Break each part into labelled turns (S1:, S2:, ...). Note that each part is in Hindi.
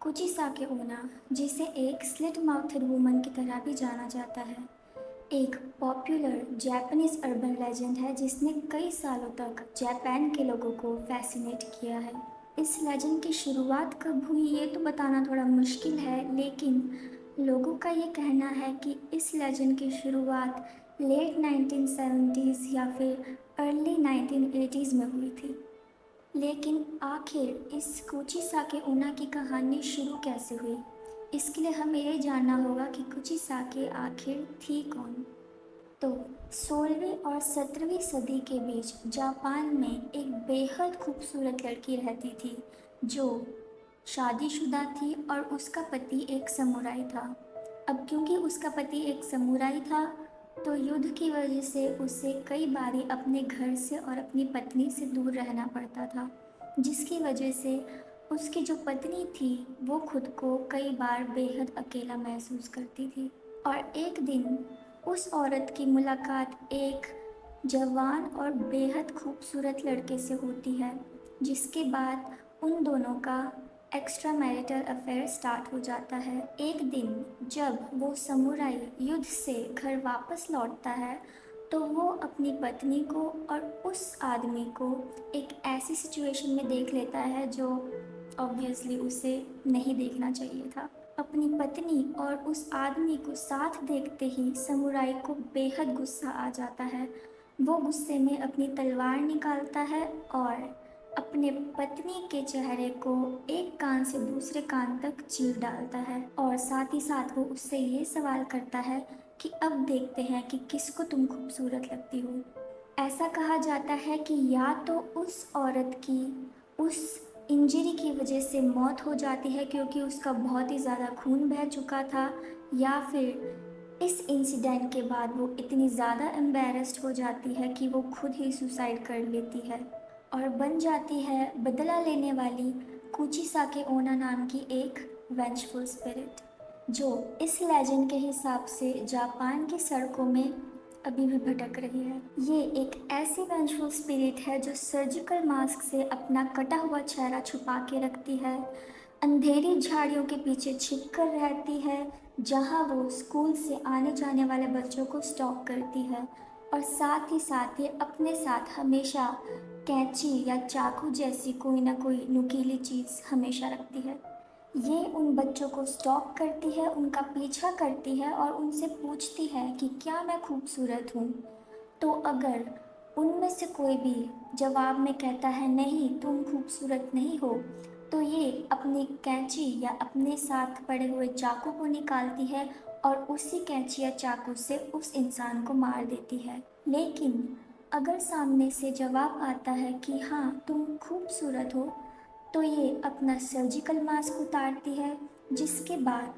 S1: कुचिसाके ओना, जिसे एक स्लिट माउथेड वुमन की तरह भी जाना जाता है, एक पॉपुलर जापानीज अर्बन लेजेंड है जिसने कई सालों तक जापान के लोगों को फैसिनेट किया है। इस लेजेंड की शुरुआत कब हुई ये तो बताना थोड़ा मुश्किल है, लेकिन लोगों का ये कहना है कि इस लेजेंड की शुरुआत लेट 1970s या फिर अर्ली 1980s में हुई थी। लेकिन आखिर इस कुचिसाके ओना की कहानी शुरू कैसे हुई? इसके लिए हमें ये जानना होगा कि कुचिसाके आखिर थी कौन। तो 16वीं और 17वीं सदी के बीच जापान में एक बेहद खूबसूरत लड़की रहती थी जो शादीशुदा थी और उसका पति एक समुराई था। अब क्योंकि उसका पति एक समुराई था तो युद्ध की वजह से उसे कई बारी अपने घर से और अपनी पत्नी से दूर रहना पड़ता था, जिसकी वजह से उसकी जो पत्नी थी वो खुद को कई बार बेहद अकेला महसूस करती थी। और एक दिन उस औरत की मुलाकात एक जवान और बेहद खूबसूरत लड़के से होती है, जिसके बाद उन दोनों का एक्स्ट्रा मैरिटल अफेयर स्टार्ट हो जाता है। एक दिन जब वो समुराई युद्ध से घर वापस लौटता है तो वो अपनी पत्नी को और उस आदमी को एक ऐसी सिचुएशन में देख लेता है जो ऑब्वियसली उसे नहीं देखना चाहिए था। अपनी पत्नी और उस आदमी को साथ देखते ही समुराई को बेहद गुस्सा आ जाता है। वो गुस्से में अपनी तलवार निकालता है और अपने पत्नी के चेहरे को एक कान से दूसरे कान तक चीर डालता है और साथ ही साथ वो उससे ये सवाल करता है कि अब देखते हैं कि किसको तुम खूबसूरत लगती हो। ऐसा कहा जाता है कि या तो उस औरत की उस इंजरी की वजह से मौत हो जाती है क्योंकि उसका बहुत ही ज़्यादा खून बह चुका था, या फिर इस इंसिडेंट के बाद वो इतनी ज़्यादा एम्बैरेस्ड हो जाती है कि वो खुद ही सुसाइड कर लेती है और बन जाती है बदला लेने वाली कुचिसाके ओना नाम की एक वेंचफुल स्पिरिट, जो इस लेजेंड के हिसाब से जापान की सड़कों में अभी भी भटक रही है। ये एक ऐसी वेंचफुल स्पिरिट है जो सर्जिकल मास्क से अपना कटा हुआ चेहरा छुपा के रखती है, अंधेरी झाड़ियों के पीछे छिपकर रहती है जहाँ वो स्कूल से आने जाने वाले बच्चों को स्टॉक करती है, और साथ ही अपने साथ हमेशा कैंची या चाकू जैसी कोई ना कोई नुकीली चीज़ हमेशा रखती है। ये उन बच्चों को स्टॉक करती है, उनका पीछा करती है और उनसे पूछती है कि क्या मैं खूबसूरत हूँ। तो अगर उनमें से कोई भी जवाब में कहता है नहीं तुम खूबसूरत नहीं हो, तो ये अपनी कैंची या अपने साथ पड़े हुए चाकू को निकालती है और उसी कैंची या चाकू से उस इंसान को मार देती है। लेकिन अगर सामने से जवाब आता है कि हाँ तुम खूबसूरत हो, तो ये अपना सर्जिकल मास्क उतारती है, जिसके बाद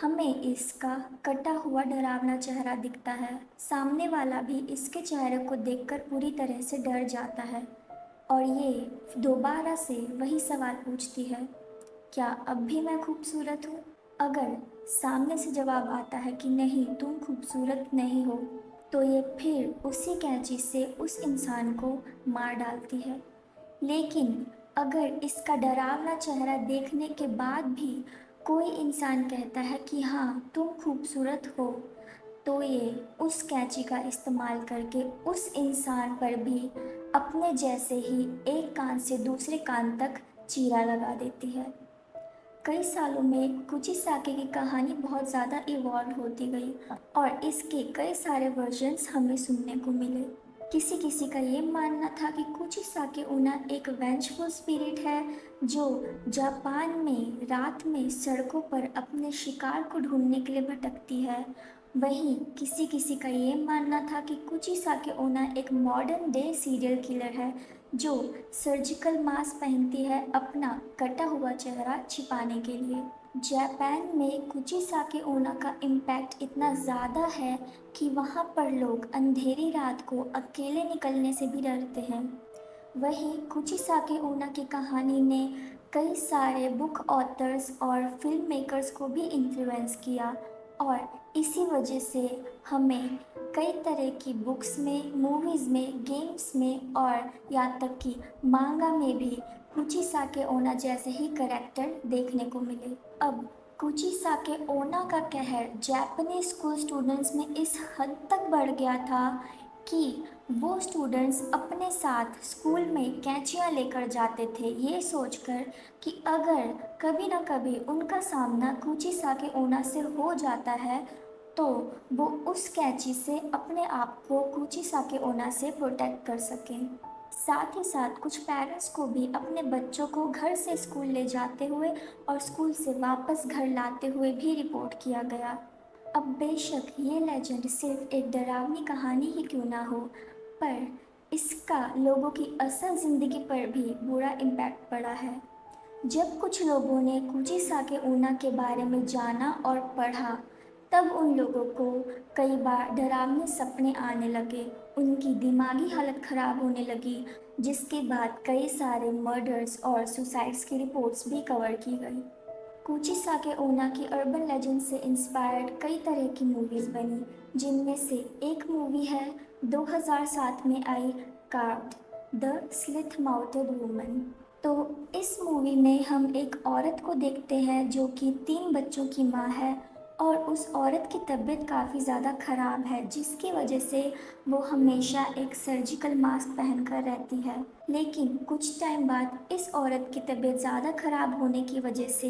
S1: हमें इसका कटा हुआ डरावना चेहरा दिखता है। सामने वाला भी इसके चेहरे को देखकर पूरी तरह से डर जाता है और ये दोबारा से वही सवाल पूछती है, क्या अब भी मैं खूबसूरत हूँ? अगर सामने से जवाब आता है कि नहीं तुम खूबसूरत नहीं हो, तो ये फिर उसी कैंची से उस इंसान को मार डालती है। लेकिन अगर इसका डरावना चेहरा देखने के बाद भी कोई इंसान कहता है कि हाँ तुम खूबसूरत हो, तो ये उस कैंची का इस्तेमाल करके उस इंसान पर भी अपने जैसे ही एक कान से दूसरे कान तक चीरा लगा देती है। कई सालों में कुचिसाके की कहानी बहुत ज़्यादा इवॉल्व होती गई और इसके कई सारे वर्जन्स हमें सुनने को मिले। किसी किसी का ये मानना था कि कुचिसाके ओना एक वेंचफुल स्पिरिट है जो जापान में रात में सड़कों पर अपने शिकार को ढूंढने के लिए भटकती है। वहीं किसी किसी का ये मानना था कि कुचिसाके ओना एक मॉडर्न डे सीरियल किलर है जो सर्जिकल मास्क पहनती है अपना कटा हुआ चेहरा छिपाने के लिए। जापान में कुचिसाके ओना का इम्पैक्ट इतना ज़्यादा है कि वहाँ पर लोग अंधेरी रात को अकेले निकलने से भी डरते हैं। वहीं कुचिसाके ओना की कहानी ने कई सारे बुक ऑथर्स और फिल्म मेकर्स को भी इन्फ्लुएंस किया और इसी वजह से हमें कई तरह की बुक्स में, मूवीज़ में, गेम्स में और यहाँ तक कि मांगा में भी कुचिसाके ओना जैसे ही करैक्टर देखने को मिले। अब कुचिसाके ओना का कहर जापानीज स्कूल स्टूडेंट्स में इस हद तक बढ़ गया था कि वो स्टूडेंट्स अपने साथ स्कूल में कैंचियाँ लेकर जाते थे, ये सोचकर कि अगर कभी ना कभी उनका सामना कुचिसाके ओना से हो जाता है तो वो उस कैंची से अपने आप को कुचिसाके ओना से प्रोटेक्ट कर सकें। साथ ही साथ कुछ पेरेंट्स को भी अपने बच्चों को घर से स्कूल ले जाते हुए और स्कूल से वापस घर लाते हुए भी रिपोर्ट किया गया। अब बेशक ये लेजेंड सिर्फ एक डरावनी कहानी ही क्यों ना हो, पर इसका लोगों की असल ज़िंदगी पर भी बुरा इम्पैक्ट पड़ा है। जब कुछ लोगों ने कुचिसाके ऊना के बारे में जाना और पढ़ा, तब उन लोगों को कई बार डरावने सपने आने लगे, उनकी दिमागी हालत ख़राब होने लगी, जिसके बाद कई सारे मर्डर्स और सुसाइड्स की रिपोर्ट्स भी कवर की गई। कुचिसाके ओना की अर्बन लेजेंड से इंस्पायर्ड कई तरह की मूवीज़ बनी, जिनमें से एक मूवी है 2007 में आई carved the slit mouthed woman. तो इस मूवी में हम एक औरत को देखते हैं जो कि 3 बच्चों की माँ है और उस औरत की तबीयत काफ़ी ज़्यादा ख़राब है, जिसकी वजह से वो हमेशा एक सर्जिकल मास्क पहनकर रहती है। लेकिन कुछ टाइम बाद इस औरत की तबीयत ज़्यादा ख़राब होने की वजह से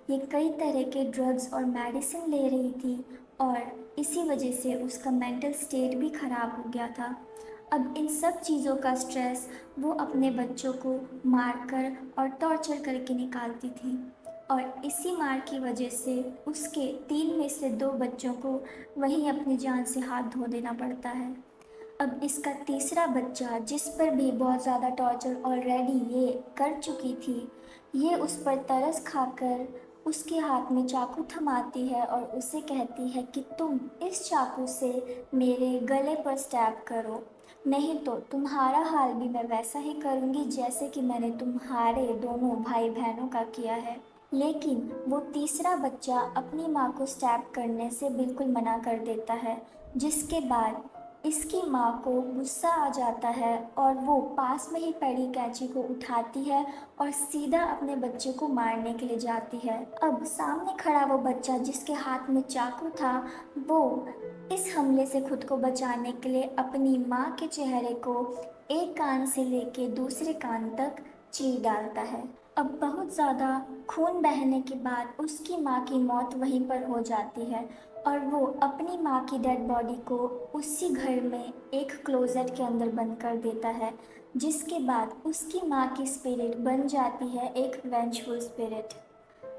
S1: ये कई तरह के ड्रग्स और मेडिसिन ले रही थी और इसी वजह से उसका मेंटल स्टेट भी ख़राब हो गया था। अब इन सब चीज़ों का स्ट्रेस वो अपने बच्चों को मारकर और टॉर्चर करके निकालती थी और इसी मार की वजह से उसके 3 में से 2 बच्चों को वहीं अपनी जान से हाथ धो देना पड़ता है। अब इसका तीसरा बच्चा, जिस पर भी बहुत ज़्यादा टॉर्चर ऑलरेडी ये कर चुकी थी, ये उस पर तरस खाकर उसके हाथ में चाकू थमाती है और उसे कहती है कि तुम इस चाकू से मेरे गले पर स्टैब करो, नहीं तो तुम्हारा हाल भी मैं वैसा ही करूँगी जैसे कि मैंने तुम्हारे दोनों भाई बहनों का किया है। लेकिन वो तीसरा बच्चा अपनी माँ को स्टैब करने से बिल्कुल मना कर देता है, जिसके बाद इसकी माँ को गुस्सा आ जाता है और वो पास में ही पड़ी कैंची को उठाती है और सीधा अपने बच्चे को मारने के लिए जाती है। अब सामने खड़ा वो बच्चा जिसके हाथ में चाकू था, वो इस हमले से खुद को बचाने के लिए अपनी माँ के चेहरे को एक कान से लेके दूसरे कान तक चीर डालता है। अब बहुत ज़्यादा खून बहने के बाद उसकी माँ की मौत वहीं पर हो जाती है और वो अपनी माँ की डेड बॉडी को उसी घर में एक क्लोजेट के अंदर बंद कर देता है, जिसके बाद उसकी माँ की स्पिरिट बन जाती है एक वेंजफुल स्पिरिट।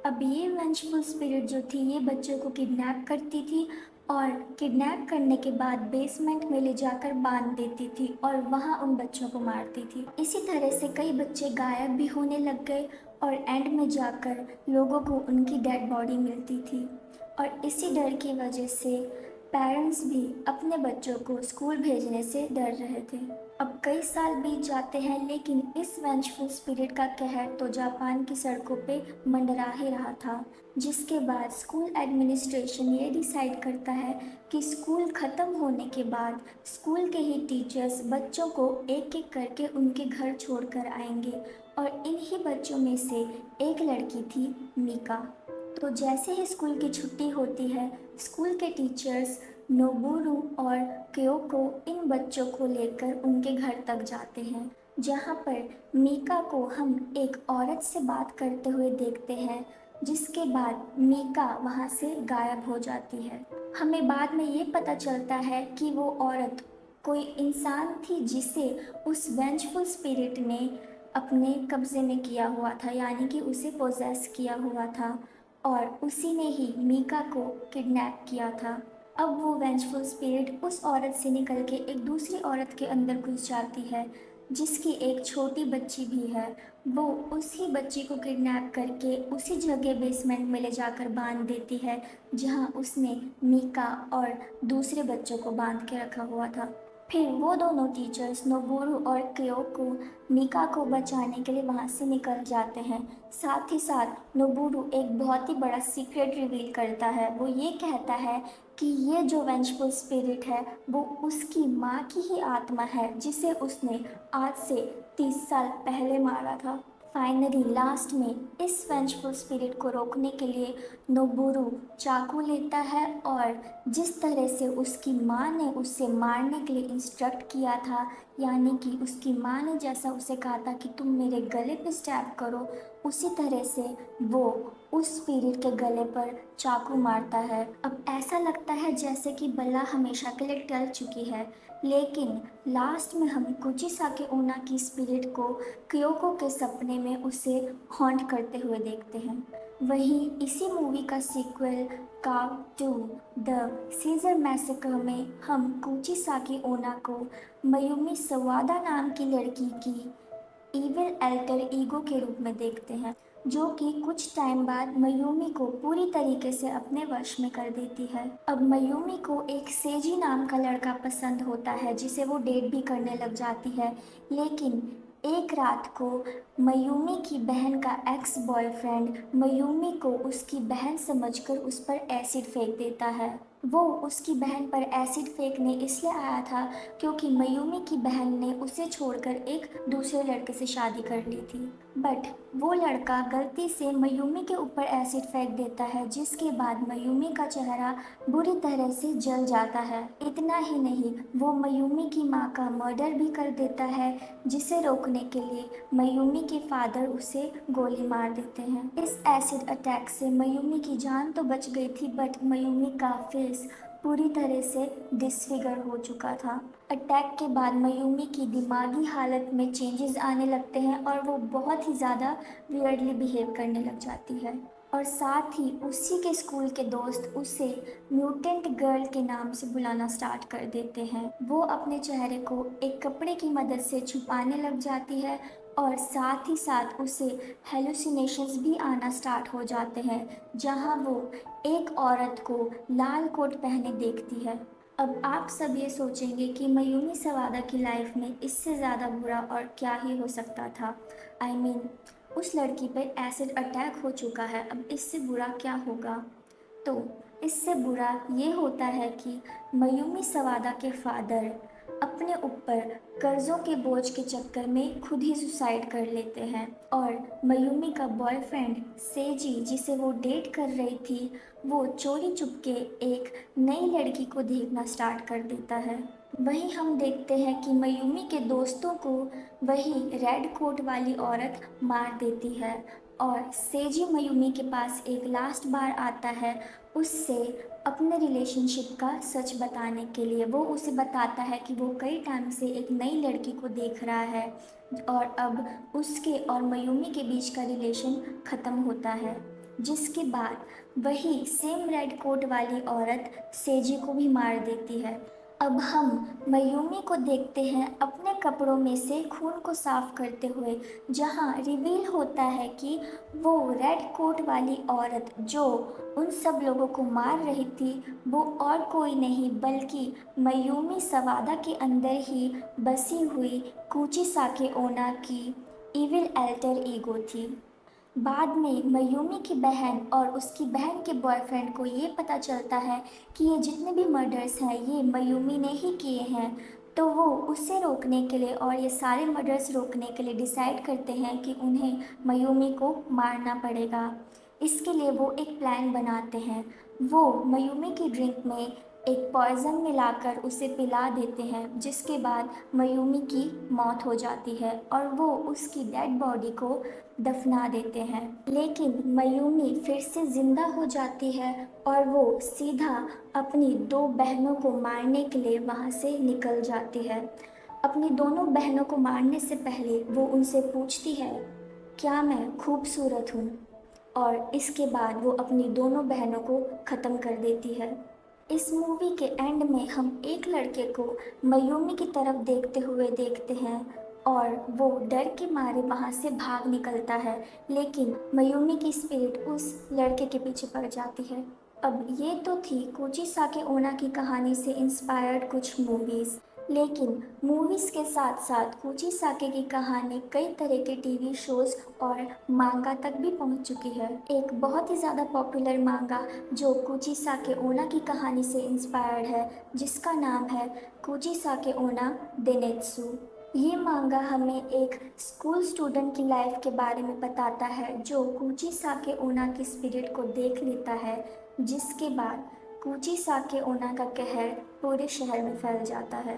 S1: अब ये वेंजफुल स्पिरिट जो थी ये बच्चों को किडनैप करती थी और किडनैप करने के बाद बेसमेंट में ले जाकर बांध देती थी और वहाँ उन बच्चों को मारती थी। इसी तरह से कई बच्चे गायब भी होने लग गए और एंड में जाकर लोगों को उनकी डेड बॉडी मिलती थी और इसी डर की वजह से पेरेंट्स भी अपने बच्चों को स्कूल भेजने से डर रहे थे। अब कई साल बीत जाते हैं लेकिन इस वेंजफुल स्पिरिट का कहर तो जापान की सड़कों पे मंडरा ही रहा था, जिसके बाद स्कूल एडमिनिस्ट्रेशन ये डिसाइड करता है कि स्कूल ख़त्म होने के बाद स्कूल के ही टीचर्स बच्चों को एक एक करके उनके घर छोड़कर आएंगे और इन्हीं बच्चों में से एक लड़की थी मीका। तो जैसे ही स्कूल की छुट्टी होती है, स्कूल के टीचर्स नोबुरू और क्योको इन बच्चों को लेकर उनके घर तक जाते हैं, जहाँ पर मीका को हम एक औरत से बात करते हुए देखते हैं, जिसके बाद मीका वहाँ से गायब हो जाती है। हमें बाद में ये पता चलता है कि वो औरत कोई इंसान थी जिसे उस वेंजफुल स्पिरिट ने अपने कब्ज़े में किया हुआ था, यानी कि उसे पोजेस किया हुआ था और उसी ने ही मीका को किडनैप किया था। अब वो वेंजफुल स्पिरिट उस औरत से निकल के एक दूसरी औरत के अंदर घुस जाती है, जिसकी एक छोटी बच्ची भी है। वो उसी बच्ची को किडनैप करके उसी जगह बेसमेंट में ले जाकर बांध देती है, जहाँ उसने मीका और दूसरे बच्चों को बांध के रखा हुआ था। फिर वो दोनों टीचर्स नोबुरू और क्योको मीका को बचाने के लिए वहाँ से निकल जाते हैं। साथ ही साथ नोबुरू एक बहुत ही बड़ा सीक्रेट रिवील करता है। वो ये कहता है कि ये जो वेंजफुल स्पिरिट है वो उसकी माँ की ही आत्मा है, जिसे उसने आज से 30 साल पहले मारा था। फाइनली लास्ट में इस वेंचफुल स्पिरिट को रोकने के लिए नोबुरू चाकू लेता है और जिस तरह से उसकी माँ ने उसे मारने के लिए इंस्ट्रक्ट किया था, यानी कि उसकी माँ ने जैसा उसे कहा था कि तुम मेरे गले पे स्टैब करो, उसी तरह से वो उस स्पिरिट के गले पर चाकू मारता है। अब ऐसा लगता है जैसे कि बला हमेशा के लिए टल चुकी है, लेकिन लास्ट में हम कुचिसाके ओना की स्पिरिट को क्योको के सपने में उसे हॉन्ट करते हुए देखते हैं। वहीं इसी मूवी का सीक्वल काव टू द सीजर मैसेकर में हम कुचिसाकी ओना को मयूमी सवादा नाम की लड़की की इविल अल्टर ईगो के रूप में देखते हैं, जो कि कुछ टाइम बाद मयूमी को पूरी तरीके से अपने वश में कर देती है। अब मयूमी को एक सेजी नाम का लड़का पसंद होता है जिसे वो डेट भी करने लग जाती है, लेकिन एक रात को मयूमी की बहन का एक्स बॉयफ्रेंड मयूमी को उसकी बहन समझकर उस पर एसिड फेंक देता है। वो उसकी बहन पर एसिड फेंकने इसलिए आया था क्योंकि मयूमी की बहन ने उसे छोड़कर एक दूसरे लड़के से शादी कर ली थी। बट वो लड़का गलती से मयूमी के ऊपर एसिड फेंक देता है, जिसके बाद मयूमी का चेहरा बुरी तरह से जल जाता है। इतना ही नहीं, वो मयूमी की माँ का मर्डर भी कर देता है, जिसे रोकने के लिए मयूमी के फादर उसे गोली मार देते हैं। इस एसिड अटैक से मयूमी की जान तो बच गई थी, बट मयूमी का फेस पूरी तरह से डिसफिगर हो चुका था। अटैक के बाद मयूमी की दिमागी हालत में चेंजेस आने लगते हैं और वो बहुत ही ज़्यादा वियर्डली बिहेव करने लग जाती है। और साथ ही उसी के स्कूल के दोस्त उसे म्यूटेंट गर्ल के नाम से बुलाना स्टार्ट कर देते हैं। वो अपने चेहरे को एक कपड़े की मदद से छुपाने लग जाती है और साथ ही साथ उसे हेलुसिनेशंस भी आना स्टार्ट हो जाते हैं, जहां वो एक औरत को लाल कोट पहने देखती है। अब आप सब ये सोचेंगे कि मयूमी सवादा की लाइफ में इससे ज़्यादा बुरा और क्या ही हो सकता था। आई मीन, उस लड़की पर एसिड अटैक हो चुका है, अब इससे बुरा क्या होगा। तो इससे बुरा ये होता है कि मयूमी सवादा के फादर अपने ऊपर कर्जों के बोझ के चक्कर में खुद ही सुसाइड कर लेते हैं और मयूमी का बॉयफ्रेंड सेजी, जिसे वो डेट कर रही थी, वो चोरी चुपके एक नई लड़की को देखना स्टार्ट कर देता है। वहीं हम देखते हैं कि मयूमी के दोस्तों को वही रेड कोट वाली औरत मार देती है और सेजी मयूमी के पास एक लास्ट बार आता है उससे अपने रिलेशनशिप का सच बताने के लिए। वो उसे बताता है कि वो कई टाइम से एक नई लड़की को देख रहा है और अब उसके और मयूमी के बीच का रिलेशन ख़त्म होता है, जिसके बाद वही सेम रेड कोट वाली औरत सेजी को भी मार देती है। अब हम मयूमी को देखते हैं अपने कपड़ों में से खून को साफ करते हुए, जहां रिवील होता है कि वो रेड कोट वाली औरत जो उन सब लोगों को मार रही थी, वो और कोई नहीं बल्कि मयूमी सवादा के अंदर ही बसी हुई कुचिसाके ओना की इविल अल्टर ईगो थी। बाद में मयूमी की बहन और उसकी बहन के बॉयफ्रेंड को ये पता चलता है कि ये जितने भी मर्डर्स हैं ये मयूमी ने ही किए हैं, तो वो उसे रोकने के लिए और ये सारे मर्डर्स रोकने के लिए डिसाइड करते हैं कि उन्हें मयूमी को मारना पड़ेगा। इसके लिए वो एक प्लान बनाते हैं। वो मयूमी की ड्रिंक में एक पॉइज़न मिलाकर उसे पिला देते हैं, जिसके बाद मयूमी की मौत हो जाती है और वो उसकी डेड बॉडी को दफना देते हैं। लेकिन मयूमी फिर से ज़िंदा हो जाती है और वो सीधा अपनी दो बहनों को मारने के लिए वहाँ से निकल जाती है। अपनी दोनों बहनों को मारने से पहले वो उनसे पूछती है, क्या मैं खूबसूरत हूँ? और इसके बाद वो अपनी दोनों बहनों को ख़त्म कर देती है। इस मूवी के एंड में हम एक लड़के को मयूमी की तरफ देखते हुए देखते हैं और वो डर के मारे वहाँ से भाग निकलता है, लेकिन मयूमी की स्पिरिट उस लड़के के पीछे पड़ जाती है। अब ये तो थी कुचिसाके ओना की कहानी से इंस्पायर्ड कुछ मूवीज़, लेकिन मूवीज़ के साथ साथ कुचिसाके की कहानी कई तरह के टीवी शोज़ और मांगा तक भी पहुंच चुकी है। एक बहुत ही ज़्यादा पॉपुलर मांगा जो कुचिसाके ओना की कहानी से इंस्पायर्ड है, जिसका नाम है कुचिसाके ओना डेनेत्सु। ये मांगा हमें एक स्कूल स्टूडेंट की लाइफ के बारे में बताता है जो कूची साके ओना की स्पिरिट को देख लेता है, जिसके बाद कूची साके ओना का कहर पूरे शहर में फैल जाता है।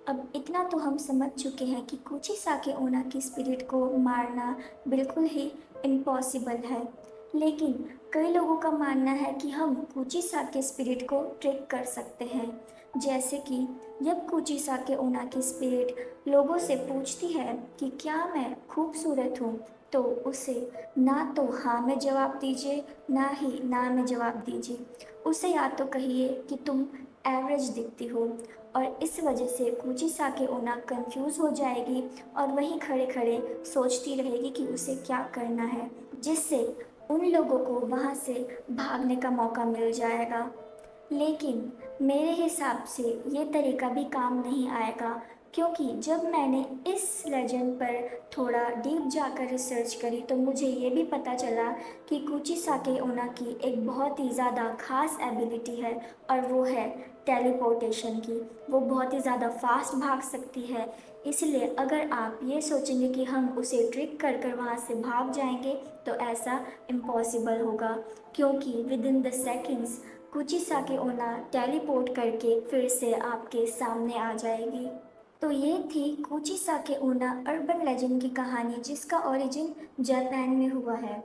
S1: अब इतना तो हम समझ चुके हैं कि कूची साके ओना की स्पिरिट को मारना बिल्कुल ही इम्पॉसिबल है, लेकिन कई लोगों का मानना है कि हम कूची साके स्पिरिट को ट्रिक कर सकते हैं। जैसे कि जब कूची साके ओना की स्पिरिट लोगों से पूछती है कि क्या मैं खूबसूरत हूँ, तो उसे ना तो हाँ में जवाब दीजिए, ना ही ना में जवाब दीजिए। उसे या तो कहिए कि तुम एवरेज दिखती हो, और इस वजह से कूची साके ओना कंफ्यूज हो जाएगी और वहीं खड़े खड़े सोचती रहेगी कि उसे क्या करना है, जिससे उन लोगों को वहाँ से भागने का मौका मिल जाएगा। लेकिन मेरे हिसाब से ये तरीका भी काम नहीं आएगा, क्योंकि जब मैंने इस लेजेंड पर थोड़ा डीप जाकर रिसर्च करी तो मुझे ये भी पता चला कि कूची साके ओना की एक बहुत ही ज़्यादा खास एबिलिटी है, और वो है टेलीपोर्टेशन की। वो बहुत ही ज़्यादा फास्ट भाग सकती है, इसलिए अगर आप ये सोचेंगे कि हम उसे ट्रिक कर कर वहाँ से भाग जाएंगे तो ऐसा इम्पॉसिबल होगा, क्योंकि विद इन द सेकेंड्स कुचिसाके ओना टेलीपोर्ट करके फिर से आपके सामने आ जाएगी। तो ये थी कुचिसाके ओना अर्बन लेजेंड की कहानी, जिसका ओरिजिन जापान में हुआ है।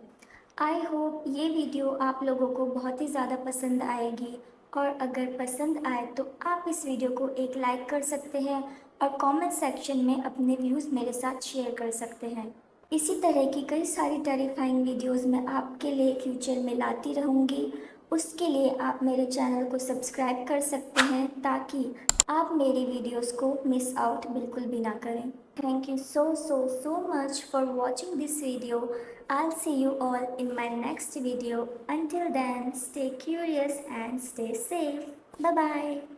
S1: आई होप ये वीडियो आप लोगों को बहुत ही ज़्यादा पसंद आएगी, और अगर पसंद आए तो आप इस वीडियो को एक लाइक कर सकते हैं और कमेंट सेक्शन में अपने व्यूज़ मेरे साथ शेयर कर सकते हैं। इसी तरह की कई सारी टेरिफाइंग वीडियोस मैं आपके लिए फ्यूचर में लाती रहूँगी। उसके लिए आप मेरे चैनल को सब्सक्राइब कर सकते हैं, ताकि आप मेरी वीडियोस को मिस आउट बिल्कुल भी ना करें। Thank you so much for watching this video. I'll see you all in my next video. Until then, stay curious and stay safe. Bye bye.